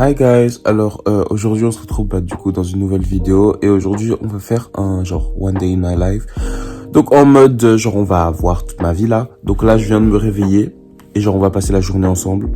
Hi guys, alors aujourd'hui on se retrouve du coup dans une nouvelle vidéo et aujourd'hui on va faire un genre one day in my life. Donc en mode genre on va voir toute ma vie là. Donc là je viens de me réveiller et genre on va passer la journée ensemble.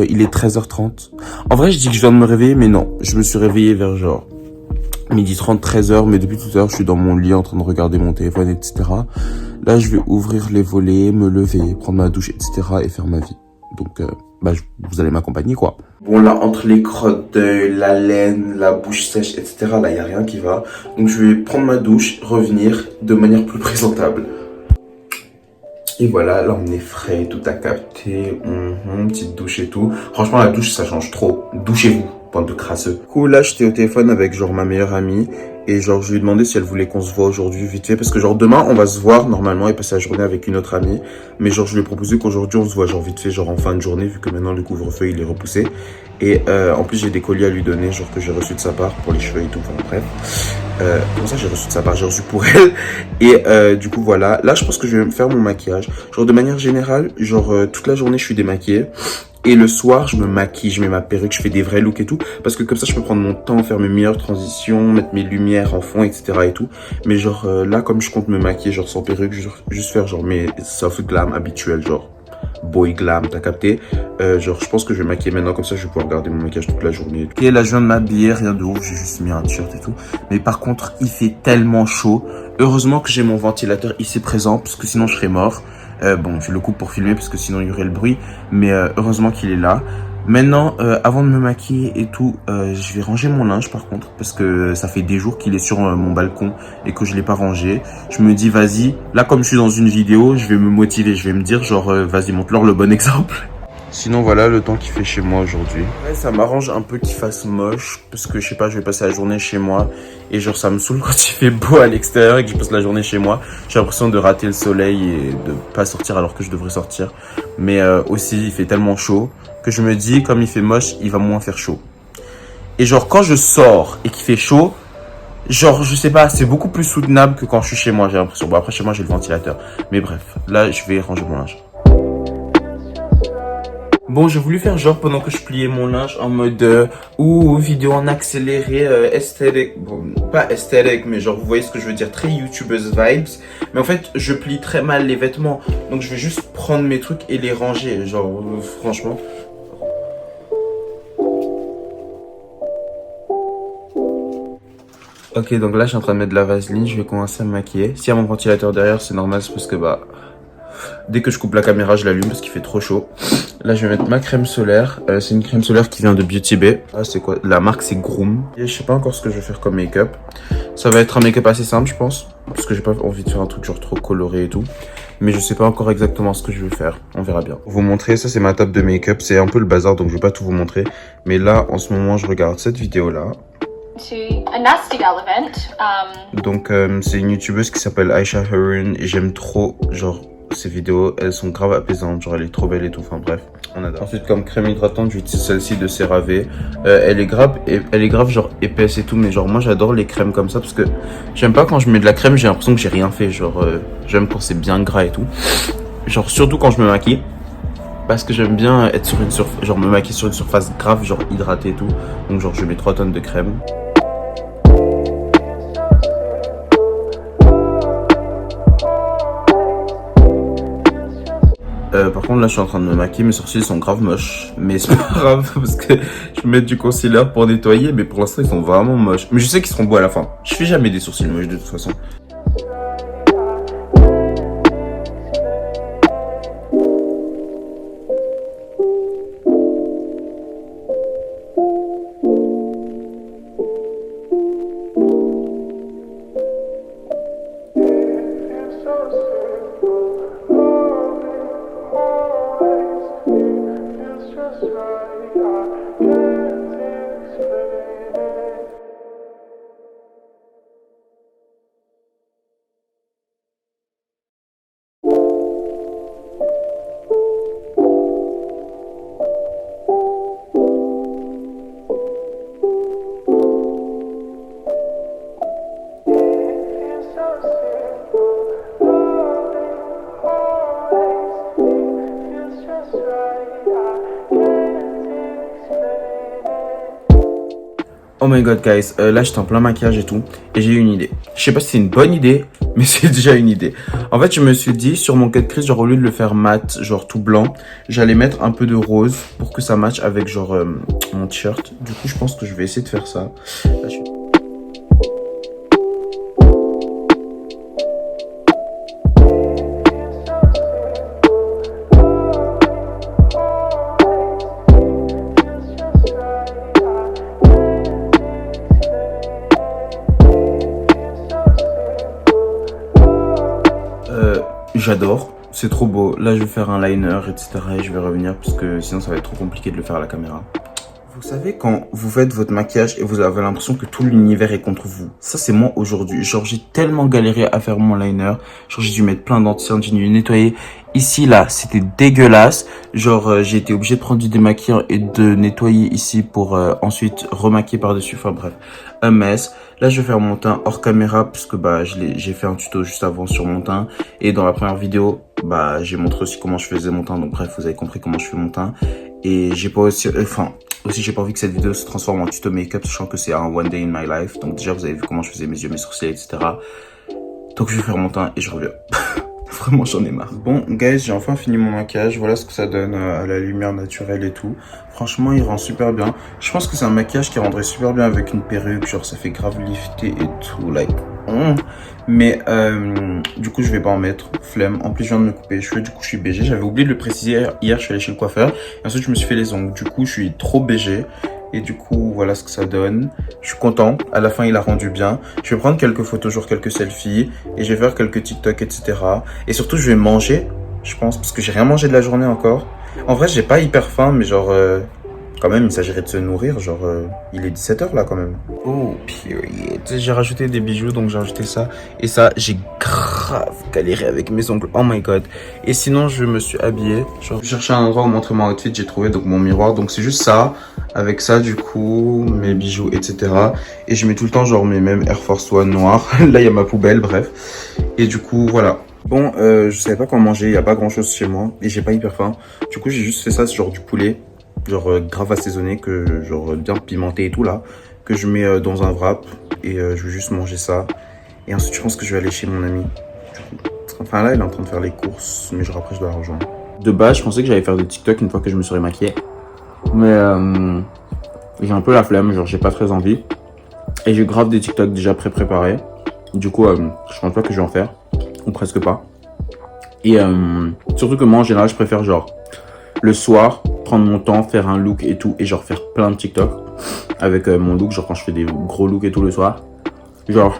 Il est 13h30. En vrai je dis que je viens de me réveiller mais non, je me suis réveillé vers genre midi 30, 13h, mais depuis tout à l'heure je suis dans mon lit en train de regarder mon téléphone, etc. Là je vais ouvrir les volets, me lever, prendre ma douche, etc. et faire ma vie. Donc vous allez m'accompagner quoi. Bon là entre les crottes d'œil, la laine, la bouche sèche, etc. là y a rien qui va. Donc je vais prendre ma douche, revenir de manière plus présentable. Et voilà, là on est frais, tout à capter, petite douche et tout. Franchement la douche ça change trop. Douchez-vous, bande de crasseux. Du coup là j'étais au téléphone avec genre ma meilleure amie. Et genre je lui ai demandé si elle voulait qu'on se voit aujourd'hui vite fait. Parce que genre demain on va se voir normalement et passer la journée avec une autre amie. Mais genre je lui ai proposé qu'aujourd'hui on se voit genre vite fait, genre en fin de journée. Vu que maintenant le couvre-feu il est repoussé. Et en plus j'ai des colis à lui donner, genre que j'ai reçu de sa part pour les cheveux et tout, enfin bref. Comment ça j'ai reçu de sa part, j'ai reçu pour elle. Et du coup voilà, là je pense que je vais me faire mon maquillage. Genre de manière générale, genre toute la journée je suis démaquillée. Et le soir, je me maquille, je mets ma perruque, je fais des vrais looks et tout. Parce que comme ça, je peux prendre mon temps, faire mes meilleures transitions, mettre mes lumières en fond, etc. et tout. Mais genre là, comme je compte me maquiller, genre sans perruque, juste faire genre mes soft glam habituels, genre boy glam, t'as capté. Genre je pense que je vais maquiller maintenant, comme ça je vais pouvoir garder mon maquillage toute la journée. Et là je viens de m'habiller, rien de ouf, j'ai juste mis un t-shirt et tout. Mais par contre, il fait tellement chaud. Heureusement que j'ai mon ventilateur ici présent, parce que sinon je serais mort. Bon, je le coupe pour filmer parce que sinon il y aurait le bruit. Mais heureusement qu'il est là. Maintenant, avant de me maquiller et tout, je vais ranger mon linge par contre. Parce que ça fait des jours qu'il est sur mon balcon et que je l'ai pas rangé. Je me dis, vas-y, là comme je suis dans une vidéo, je vais me motiver. Je vais me dire, genre, vas-y, montre-leur le bon exemple. Sinon, voilà le temps qu'il fait chez moi aujourd'hui. Ouais, ça m'arrange un peu qu'il fasse moche. Parce que, je sais pas, je vais passer la journée chez moi. Et genre, ça me saoule quand il fait beau à l'extérieur et que je passe la journée chez moi. J'ai l'impression de rater le soleil et de pas sortir alors que je devrais sortir. Mais aussi, il fait tellement chaud que je me dis, comme il fait moche, il va moins faire chaud. Et genre, quand je sors et qu'il fait chaud, genre, je sais pas, c'est beaucoup plus soutenable que quand je suis chez moi, j'ai l'impression. Bon, après, chez moi, j'ai le ventilateur. Mais bref, là, je vais ranger mon linge. Bon, j'ai voulu faire genre pendant que je pliais mon linge en mode vidéo en accéléré, esthétique. Bon, pas esthétique, mais genre, vous voyez ce que je veux dire, très youtubeuse vibes. Mais en fait, je plie très mal les vêtements. Donc, je vais juste prendre mes trucs et les ranger. Genre, franchement. Ok, donc là, je suis en train de mettre de la vaseline. Je vais commencer à me maquiller. S'il y a mon ventilateur derrière, c'est normal, c'est parce que dès que je coupe la caméra, je l'allume parce qu'il fait trop chaud. Là, je vais mettre ma crème solaire. C'est une crème solaire qui vient de Beauty Bay. Ah, c'est quoi? La marque, c'est Groom. Et je sais pas encore ce que je vais faire comme make-up. Ça va être un make-up assez simple, je pense. Parce que j'ai pas envie de faire un truc genre trop coloré et tout. Mais je sais pas encore exactement ce que je vais faire. On verra bien. Pour vous montrer, ça c'est ma table de make-up. C'est un peu le bazar, donc je vais pas tout vous montrer. Mais là, en ce moment, je regarde cette vidéo-là. Donc, c'est une youtubeuse qui s'appelle Aisha Harun. Et j'aime trop, genre, ces vidéos, elles sont grave apaisantes, genre elle est trop belle et tout, enfin bref, on adore. Ensuite comme crème hydratante, j'utilise celle-ci de CeraVe. Elle est grave genre épaisse et tout, mais genre moi j'adore les crèmes comme ça parce que j'aime pas quand je mets de la crème, j'ai l'impression que j'ai rien fait, genre j'aime quand c'est bien gras et tout. Genre surtout quand je me maquille, parce que j'aime bien être sur une surface, genre me maquiller sur une surface grave, genre hydratée et tout. Donc genre je mets 3 tonnes de crème. Par contre là je suis en train de me maquiller, mes sourcils sont grave moches. Mais c'est pas grave parce que je vais mettre du concealer pour nettoyer. Mais pour l'instant ils sont vraiment moches. Mais je sais qu'ils seront beaux à la fin. Je fais jamais des sourcils moches de toute façon. Oh my god guys, là j'étais en plein maquillage et tout, et j'ai eu une idée. Je sais pas si c'est une bonne idée, mais c'est déjà une idée. En fait je me suis dit, sur mon cut crease, genre au lieu de le faire mat, genre tout blanc, j'allais mettre un peu de rose pour que ça matche avec genre mon t-shirt. Du coup je pense que je vais essayer de faire ça. Là, j'adore, c'est trop beau. Là, je vais faire un liner, etc. Et je vais revenir parce que sinon, ça va être trop compliqué de le faire à la caméra. Vous savez, quand vous faites votre maquillage et vous avez l'impression que tout l'univers est contre vous. Ça, c'est moi aujourd'hui. Genre, j'ai tellement galéré à faire mon liner. Genre, j'ai dû mettre plein d'anti-cerne, j'ai dû nettoyer. Ici, là, c'était dégueulasse. Genre, j'ai été obligé de prendre du démaquillant et de nettoyer ici pour ensuite remaquiller par-dessus. Enfin, bref, un mess. Là, je vais faire mon teint hors caméra puisque bah, j'ai fait un tuto juste avant sur mon teint. Et dans la première vidéo, bah, j'ai montré aussi comment je faisais mon teint. Donc, bref, vous avez compris comment je fais mon teint. Et j'ai pas aussi, aussi, j'ai pas envie que cette vidéo se transforme en tuto make-up, sachant que c'est un one day in my life. Donc déjà, vous avez vu comment je faisais mes yeux, mes sourcils, etc. Donc je vais faire mon teint et je reviens. Vraiment, j'en ai marre. Bon, guys, j'ai enfin fini mon maquillage. Voilà ce que ça donne à la lumière naturelle et tout. Franchement, il rend super bien. Je pense que c'est un maquillage qui rendrait super bien avec une perruque. Genre, ça fait grave lifté et tout. Like, Mais du coup, je vais pas en mettre. Flemme. En plus, je viens de me couper les cheveux. Du coup, je suis BG. J'avais oublié de le préciser hier. Je suis allé chez le coiffeur. Et ensuite, je me suis fait les ongles. Du coup, je suis trop BG. Et du coup, voilà ce que ça donne. Je suis content. À la fin, il a rendu bien. Je vais prendre quelques photos, genre quelques selfies. Et je vais faire quelques TikTok, etc. Et surtout, je vais manger, je pense. Parce que j'ai rien mangé de la journée encore. En vrai, j'ai pas hyper faim, mais genre... quand même, il s'agirait de se nourrir. Genre, il est 17h là, quand même. Oh, period. J'ai rajouté des bijoux, donc j'ai rajouté ça. Et ça, j'ai grave galéré avec mes ongles. Oh my god. Et sinon, je me suis habillé. Genre, je cherchais un endroit où montrer mon outfit. J'ai trouvé donc mon miroir. Donc, c'est juste ça. Avec ça, du coup, mes bijoux, etc. Et je mets tout le temps, genre, mes mêmes Air Force One noirs. Là, il y a ma poubelle, bref. Et du coup, voilà. Bon, je savais pas quoi manger. Il y a pas grand chose chez moi. Et j'ai pas hyper faim. Du coup, j'ai juste fait ça, genre du poulet. Genre grave assaisonné, que genre bien pimenté et tout là, que je mets dans un wrap et je vais juste manger ça. Et ensuite je pense que je vais aller chez mon ami. Du coup. Enfin là elle est en train de faire les courses, mais genre après je dois la rejoindre. De base je pensais que j'allais faire des TikTok une fois que je me serais maquillé. Mais j'ai un peu la flemme, genre j'ai pas très envie. Et j'ai grave des TikTok déjà pré-préparés. Du coup je pense pas que je vais en faire, ou presque pas. Et surtout que moi en général je préfère genre le soir prendre mon temps, faire un look et tout, et genre faire plein de TikTok avec mon look, genre quand je fais des gros looks et tout le soir. Genre,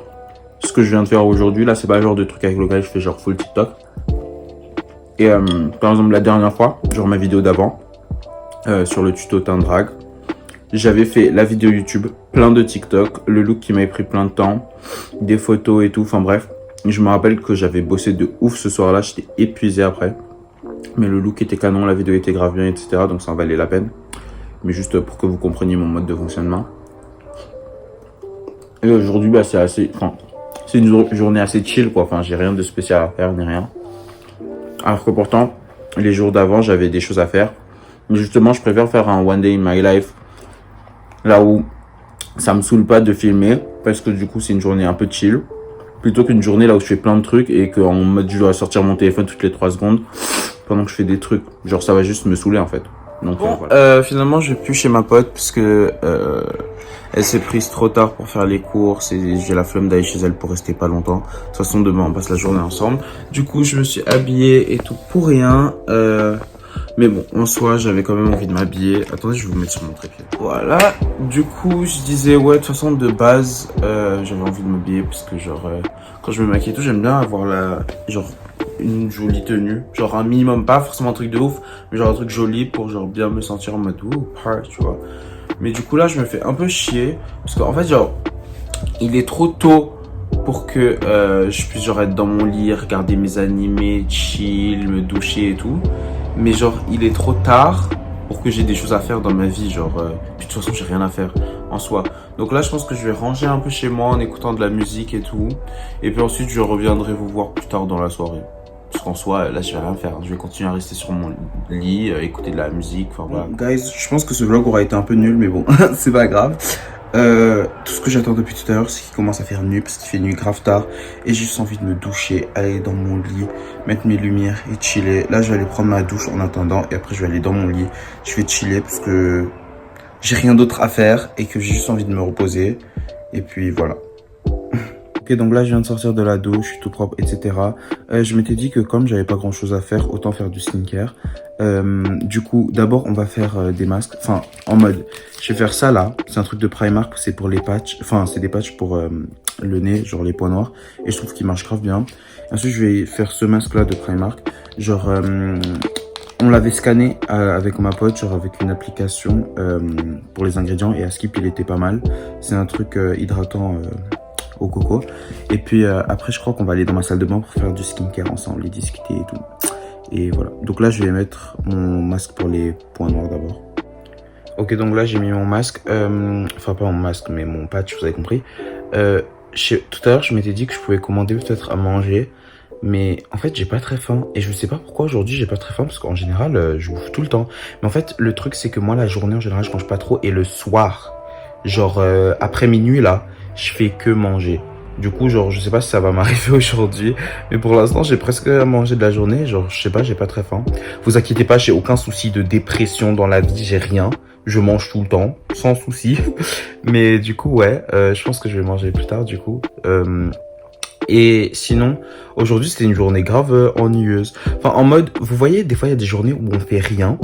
ce que je viens de faire aujourd'hui, là, c'est pas le genre de truc avec lequel je fais genre full TikTok. Et par exemple, la dernière fois, genre ma vidéo d'avant, sur le tuto teint drag, j'avais fait la vidéo YouTube, plein de TikTok, le look qui m'avait pris plein de temps, des photos et tout, enfin bref. Je me rappelle que j'avais bossé de ouf ce soir-là, j'étais épuisé après. Mais le look était canon, la vidéo était grave bien, etc. Donc ça en valait la peine. Mais juste pour que vous compreniez mon mode de fonctionnement. Et aujourd'hui, bah, c'est assez... Enfin, c'est une journée assez chill, quoi. Enfin, j'ai rien de spécial à faire, ni rien. Alors que pourtant, les jours d'avant, j'avais des choses à faire. Mais justement, je préfère faire un one day in my life. Là où ça me saoule pas de filmer. Parce que du coup, c'est une journée un peu chill. Plutôt qu'une journée là où je fais plein de trucs et qu'en mode je dois sortir mon téléphone toutes les 3 secondes. Pendant que je fais des trucs. Genre ça va juste me saouler en fait. Donc bon, voilà. Finalement je vais plus chez ma pote parce que elle s'est prise trop tard pour faire les courses et j'ai la flemme d'aller chez elle pour rester pas longtemps. De toute façon demain on passe la journée ensemble. Du coup je me suis habillé et tout pour rien. Mais bon, en soi, j'avais quand même envie de m'habiller. Attendez, je vais vous mettre sur mon trépied. Voilà. Du coup, je disais, ouais, de toute façon, de base, j'avais envie de m'habiller parce que, genre, quand je me maquille et tout, j'aime bien avoir genre, une jolie tenue. Genre, un minimum, pas forcément un truc de ouf, mais genre un truc joli pour, genre, bien me sentir en mode, ouh, tu vois. Mais du coup, là, je me fais un peu chier parce qu'en fait, genre, il est trop tôt pour que je puisse, genre, être dans mon lit, regarder mes animés, chill, me doucher et tout. Mais genre, il est trop tard pour que j'ai des choses à faire dans ma vie. Genre, puis de toute façon, j'ai rien à faire en soi. Donc là, je pense que je vais ranger un peu chez moi en écoutant de la musique et tout. Et puis ensuite, je reviendrai vous voir plus tard dans la soirée. Parce qu'en soi, là, je vais rien faire. Je vais continuer à rester sur mon lit, écouter de la musique. Enfin voilà. Guys, je pense que ce vlog aura été un peu nul, mais bon, c'est pas grave. Tout ce que j'attends depuis tout à l'heure, c'est qu'il commence à faire nuit, parce qu'il fait nuit grave tard. Et j'ai juste envie de me doucher, aller dans mon lit, mettre mes lumières et chiller. Là, je vais aller prendre ma douche en attendant, et après, je vais aller dans mon lit. Je vais chiller, parce que j'ai rien d'autre à faire, et que j'ai juste envie de me reposer. Et puis, voilà. Ok, donc là, je viens de sortir de la douche, je suis tout propre, etc. Je m'étais dit que comme j'avais pas grand chose à faire, autant faire du skincare. Du coup, d'abord, on va faire des masques. Enfin, en mode, je vais faire ça là. C'est un truc de Primark, c'est pour les patchs. Enfin, c'est des patchs pour le nez, genre les points noirs. Et je trouve qu'il marche grave bien. Ensuite, je vais faire ce masque là de Primark. Genre, on l'avait scanné avec ma pote, genre avec une application pour les ingrédients. Et à Skip, il était pas mal. C'est un truc hydratant au coco. Et puis après, je crois qu'on va aller dans ma salle de bain pour faire du skincare ensemble, les discuter et tout. Et voilà. Donc là, je vais mettre mon masque pour les points noirs d'abord. Ok, donc là, j'ai mis mon masque. Enfin, pas mon masque, mais mon patch, vous avez compris. Tout à l'heure, je m'étais dit que je pouvais commander peut-être à manger. Mais en fait, j'ai pas très faim. Et je sais pas pourquoi aujourd'hui, j'ai pas très faim. Parce qu'en général, je bouffe tout le temps. Mais en fait, le truc, c'est que moi, la journée, en général, je mange pas trop. Et le soir, genre après minuit, là, je fais que manger. Du coup, genre, je sais pas si ça va m'arriver aujourd'hui, mais pour l'instant, j'ai presque à manger de la journée. Genre, je sais pas, j'ai pas très faim. Vous inquiétez pas, j'ai aucun souci de dépression dans la vie, j'ai rien. Je mange tout le temps, sans souci. Mais du coup, ouais, je pense que je vais manger plus tard, du coup. Et sinon, aujourd'hui, c'était une journée grave ennuyeuse. Enfin, en mode, vous voyez, des fois, il y a des journées où on fait rien.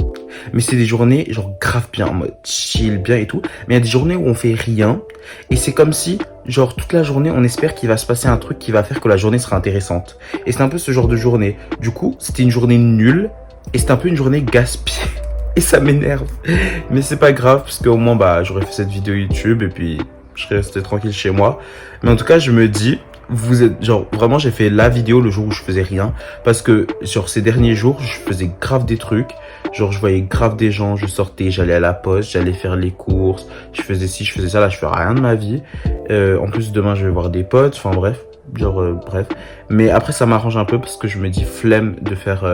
Mais c'est des journées, genre, grave bien, en mode chill, bien et tout. Mais il y a des journées où on fait rien. Et c'est comme si, genre, toute la journée, on espère qu'il va se passer un truc qui va faire que la journée sera intéressante. Et c'est un peu ce genre de journée. Du coup, c'était une journée nulle. Et c'était un peu une journée gaspillée. Et ça m'énerve. Mais c'est pas grave, parce qu'au moins, bah, j'aurais fait cette vidéo YouTube. Et puis, je serais resté tranquille chez moi. Mais en tout cas, je me dis... Vous êtes genre vraiment j'ai fait la vidéo le jour où je faisais rien parce que sur ces derniers jours je faisais grave des trucs, genre je voyais grave des gens, je sortais, j'allais à la poste, j'allais faire les courses, je faisais ci, je faisais ça, là je fais rien de ma vie. En plus demain je vais voir des potes, enfin bref, genre bref. Mais après ça m'arrange un peu parce que je me dis flemme de faire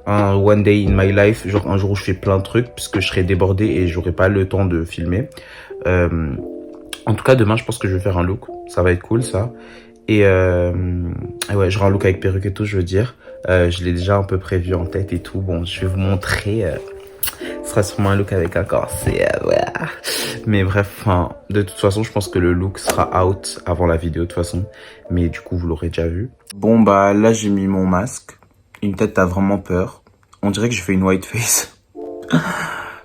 un one day in my life, genre un jour où je fais plein de trucs puisque je serai débordé et j'aurai pas le temps de filmer. En tout cas demain je pense que je vais faire un look, ça va être cool ça. Et ouais, j'aurai un look avec perruque et tout, je veux dire. Je l'ai déjà un peu prévu en tête et tout. Bon, je vais vous montrer. Ce sera sûrement un look avec un corset. Ouais. Mais bref, de toute façon, je pense que le look sera out avant la vidéo de toute façon. Mais du coup, vous l'aurez déjà vu. Bon, bah là, j'ai mis mon masque. Une tête, t'as vraiment peur. On dirait que je fais une white face.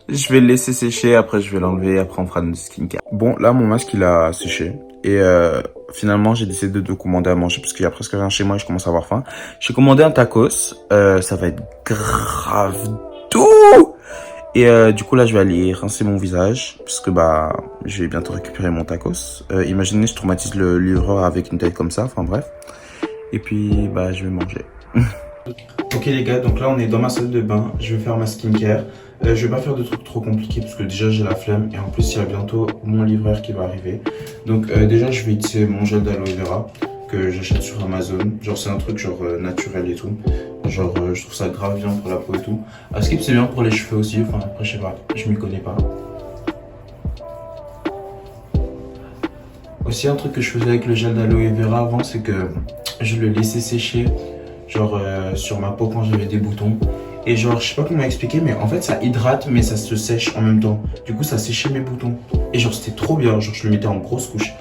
Je vais le laisser sécher, après je vais l'enlever, après on fera du skincare. Bon, là, mon masque, il a séché. Et finalement, j'ai décidé de commander à manger parce qu'il y a presque rien chez moi et je commence à avoir faim. J'ai commandé un tacos. Ça va être grave doux. Et du coup, là, je vais aller rincer mon visage parce que bah, je vais bientôt récupérer mon tacos. Imaginez, je traumatise le livreur avec une tête comme ça. Enfin bref. Et puis, bah, je vais manger. Ok les gars, donc là on est dans ma salle de bain, je vais faire ma skincare. Je vais pas faire de trucs trop compliqués parce que déjà j'ai la flemme et en plus il y a bientôt mon livreur qui va arriver. Donc déjà je vais utiliser mon gel d'aloe vera que j'achète sur Amazon. Genre c'est un truc genre naturel et tout. Genre je trouve ça grave bien pour la peau et tout. À Skip c'est bien pour les cheveux aussi, enfin après je sais pas, je m'y connais pas. Aussi un truc que je faisais avec le gel d'aloe vera avant c'est que je le laissais sécher. Genre sur ma peau quand j'avais des boutons. Et genre je sais pas comment expliquer mais en fait ça hydrate mais ça se sèche en même temps. Du coup ça séchait mes boutons. Et genre c'était trop bien, genre je le mettais en grosse couche.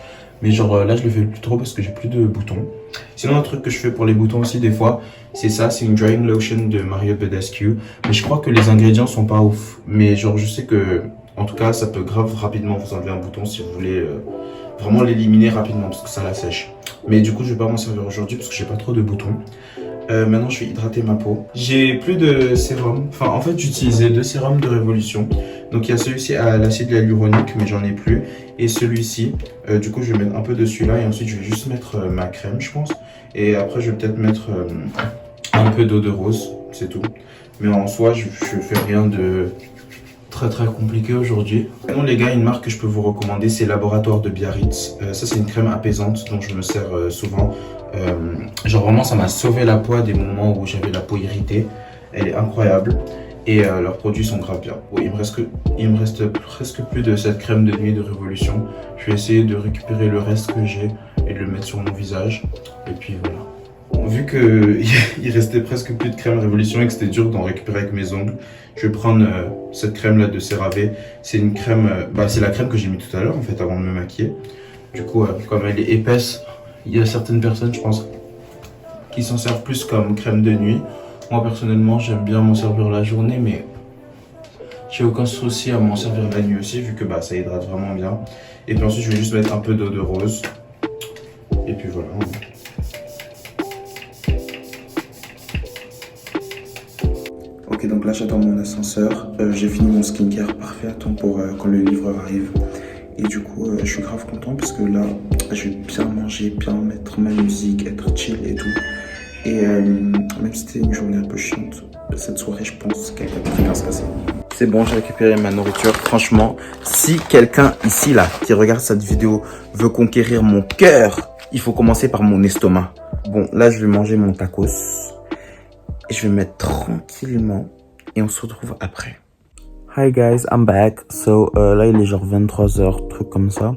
Mais genre là je le fais plus trop parce que j'ai plus de boutons. Sinon un truc que je fais pour les boutons aussi des fois, c'est ça, c'est une drying lotion de Mario Badescu. Mais je crois que les ingrédients sont pas ouf. Mais genre je sais que en tout cas ça peut grave rapidement vous enlever un bouton si vous voulez vraiment l'éliminer rapidement parce que ça la sèche. Mais du coup je vais pas m'en servir aujourd'hui parce que j'ai pas trop de boutons. Maintenant je vais hydrater ma peau. J'ai plus de sérum. Enfin en fait j'utilisais 2 sérums de Révolution. Donc il y a celui-ci à l'acide hyaluronique mais j'en ai plus. Et celui-ci, du coup je vais mettre un peu de celui-là. Et ensuite je vais juste mettre ma crème je pense. Et après je vais peut-être mettre un peu d'eau de rose. C'est tout. Mais en soi je fais rien de très compliqué aujourd'hui. Sinon les gars, une marque que je peux vous recommander, c'est Laboratoire de Biarritz. Ça c'est une crème apaisante dont je me sers souvent. Genre vraiment ça m'a sauvé la peau à des moments où j'avais la peau irritée. Elle est incroyable. Et leurs produits sont grave bien. Bon, il me reste presque plus de cette crème de nuit de Révolution. Je vais essayer de récupérer le reste que j'ai et de le mettre sur mon visage. Et puis voilà. Bon, vu qu'il restait presque plus de crème Révolution et que c'était dur d'en récupérer avec mes ongles, je vais prendre cette crème là de CeraVe. C'est une crème, c'est la crème que j'ai mis tout à l'heure en fait avant de me maquiller. Du coup, comme elle est épaisse, il y a certaines personnes, je pense, qui s'en servent plus comme crème de nuit. Moi personnellement, j'aime bien m'en servir la journée, mais j'ai aucun souci à m'en servir la nuit aussi, vu que ça hydrate vraiment bien. Et puis ensuite, je vais juste mettre un peu d'eau de rose. Et puis voilà. Ok, donc là j'attends mon ascenseur. J'ai fini mon skincare parfait à temps pour quand le livreur arrive. Et du coup, je suis grave content parce que là, je vais bien manger, bien mettre ma musique, être chill et tout. Et même si c'était une journée un peu chiante, cette soirée, je pense qu'elle va très bien se passer. C'est bon, j'ai récupéré ma nourriture. Franchement, si quelqu'un ici, là, qui regarde cette vidéo, veut conquérir mon cœur, il faut commencer par mon estomac. Bon, là, je vais manger mon tacos. Et je vais mettre tranquillement. Et on se retrouve après. Hi guys, I'm back. So, là, il est genre 23h, truc comme ça.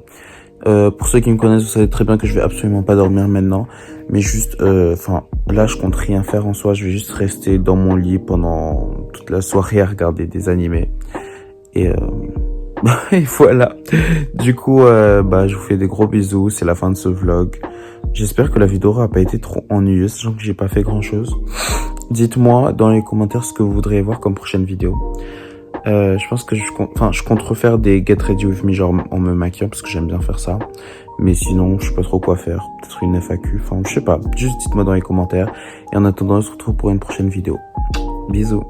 Pour ceux qui me connaissent, vous savez très bien que je vais absolument pas dormir maintenant. Mais juste, là, je compte rien faire en soi. Je vais juste rester dans mon lit pendant toute la soirée à regarder des animés. Et, et voilà. Du coup, je vous fais des gros bisous. C'est la fin de ce vlog. J'espère que la vidéo n'a pas été trop ennuyeuse, sachant que j'ai pas fait grand chose. Dites-moi dans les commentaires ce que vous voudriez voir comme prochaine vidéo. Je pense que je compte refaire des Get Ready With Me genre en me maquillant parce que j'aime bien faire ça. Mais sinon, je sais pas trop quoi faire. Peut-être une FAQ, je sais pas. Juste dites-moi dans les commentaires. Et en attendant, on se retrouve pour une prochaine vidéo. Bisous.